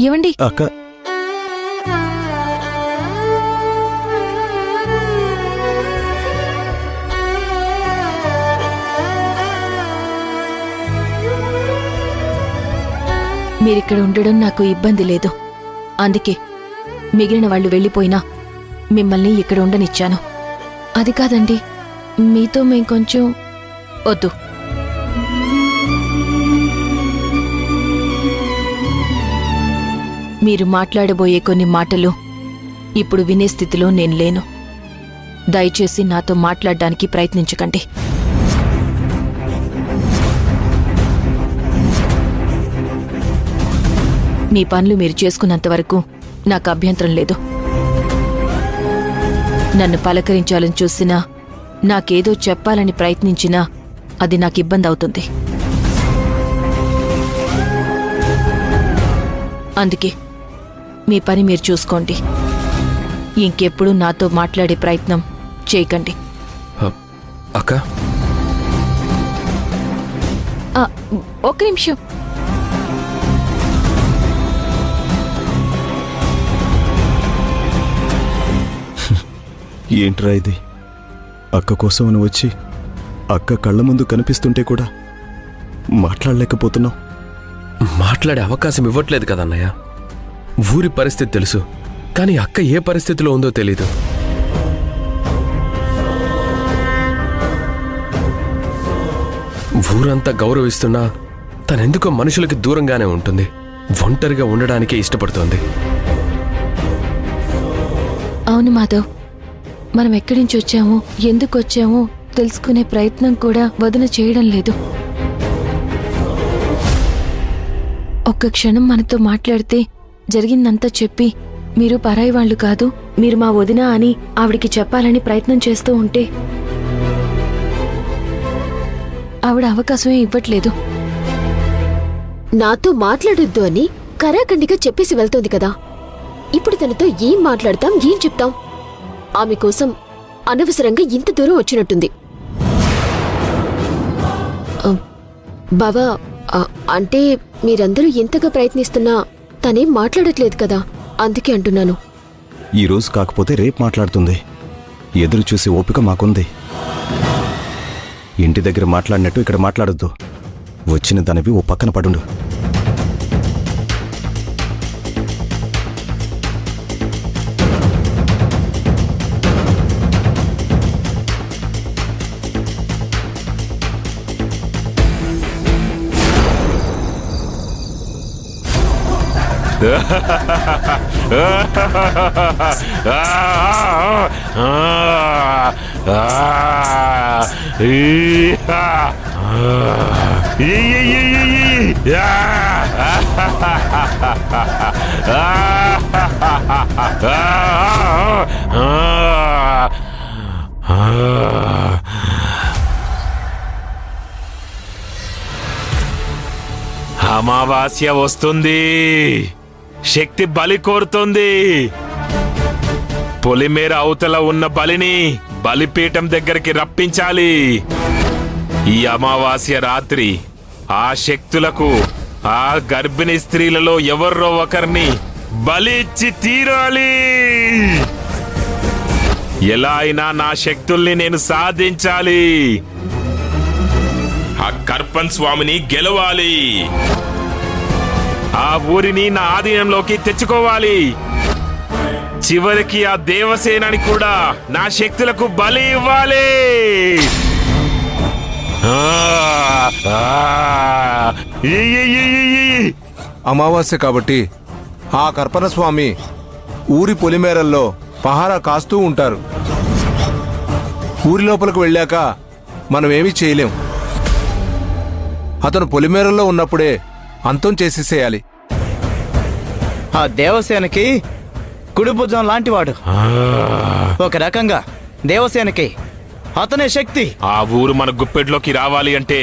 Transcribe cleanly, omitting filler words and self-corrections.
ఏవండి? అక్క మీరిక్కడ ఉండడం నాకు ఇబ్బంది లేదు. అందుకే మిగిలిన వాళ్ళు వెళ్ళిపోయినా మిమ్మల్ని ఇక్కడ ఉండనిచ్చాను. అది కాదండి, మీతో మేం కొంచెం... వద్దు. మీరు మాట్లాడబోయే కొన్ని మాటలు ఇప్పుడు వినే స్థితిలో నేను లేను. దయచేసి నాతో మాట్లాడడానికి ప్రయత్నించకండి. మీ పనులు మీరు చేసుకున్నంతవరకు నాకు అభ్యంతరం లేదు. నన్ను పలకరించాలని చూసినా, నాకేదో చెప్పాలని ప్రయత్నించినా అది నాకు ఇబ్బంది అవుతుంది. అందుకే మీ పని మీరు చూసుకోండి. ఇంకెప్పుడు నాతో మాట్లాడే ప్రయత్నం చేయకండి. అక్క, ఒక్క నిమిషం. ఏంట్రా ఇది? అక్క కోసం అని వచ్చి అక్క కళ్ళ ముందు కనిపిస్తుంటే కూడా మాట్లాడలేకపోతున్నావు. మాట్లాడే అవకాశం ఇవ్వట్లేదు కదన్నయ్య. ఊరి పరిస్థితి తెలుసు, కానీ అక్క ఏ పరిస్థితిలో ఉందో తెలీదు. ఊరంతా గౌరవిస్తున్నా తనెందుకో మనుషులకి దూరంగానే ఉంటుంది. ఒంటరిగా ఉండడానికే ఇష్టపడుతోంది. అవును మాధవ్, మనం ఎక్కడి నుంచి వచ్చామో, ఎందుకు వచ్చామో తెలుసుకునే ప్రయత్నం కూడా వదిన చేయడం లేదు. ఒక్క క్షణం మనతో మాట్లాడితే జరిగిందంతా చెప్పి, మీరు పరాయి వాళ్ళు కాదు, మీరు మా వదిన అని ఆవిడికి చెప్పాలని ప్రయత్నం చేస్తూ ఉంటే ఆవిడ అవకాశమే ఇవ్వట్లేదు. నాతో మాట్లాడొద్దు అని కరాఖండిగా చెప్పేసి వెళ్తోంది కదా. ఇప్పుడు తనతో ఏం మాట్లాడతాం, ఏం చెప్తాం? ఆమె కోసం అనవసరంగా ఇంత దూరం వచ్చినట్టుంది. బావా, అంటే మీరందరూ ఎంతగా ప్రయత్నిస్తున్నా తనేం మాట్లాడట్లేదు కదా, అందుకే అంటున్నాను. ఈరోజు కాకపోతే రేపు మాట్లాడుతుంది. ఎదురు చూసి ఓపిక మాకుంది. ఇంటి దగ్గర మాట్లాడినట్టు ఇక్కడ మాట్లాడొద్దు. వచ్చిన దానివి ఓ పక్కన పడుండు. అమావాస్య వస్తుంది. శక్తి బలి కోరుతోంది. పొలిమేర అవతల ఉన్న బలిని బలిపీఠం దగ్గరికి రప్పించాలి. ఈ అమావాస్య రాత్రి ఆ శక్తులకు ఆ గర్భిణీ స్త్రీలలో ఎవరో ఒకరిని బలి ఇచ్చి తీరాలి. ఎలా అయినా నా శక్తుల్ని నేను సాధించాలి. ఆ కర్పన్ స్వామిని గెలవాలి. ఆ ఊరిని నా ఆధీనంలోకి తెచ్చుకోవాలి. చివరికి ఆ దేవసేనని కూడా నా శక్తులకు బలి ఇవ్వాలి. అమావాస్య కాబట్టి ఆ కర్పన స్వామి ఊరి పొలిమేరల్లో పహారా కాస్తూ ఉంటారు. ఊరి లోపలికి వెళ్ళాక మనమేమీ చేయలేం. అతను పొలిమేరల్లో ఉన్నప్పుడే అంతం చేసేసేయాలి. ఆ దేవసేనకి కుడిభుజం లాంటివాడు. ఒక రకంగా దేవసేనకి అతనే శక్తి. ఆ ఊరు మన గుప్పెట్లోకి రావాలి అంటే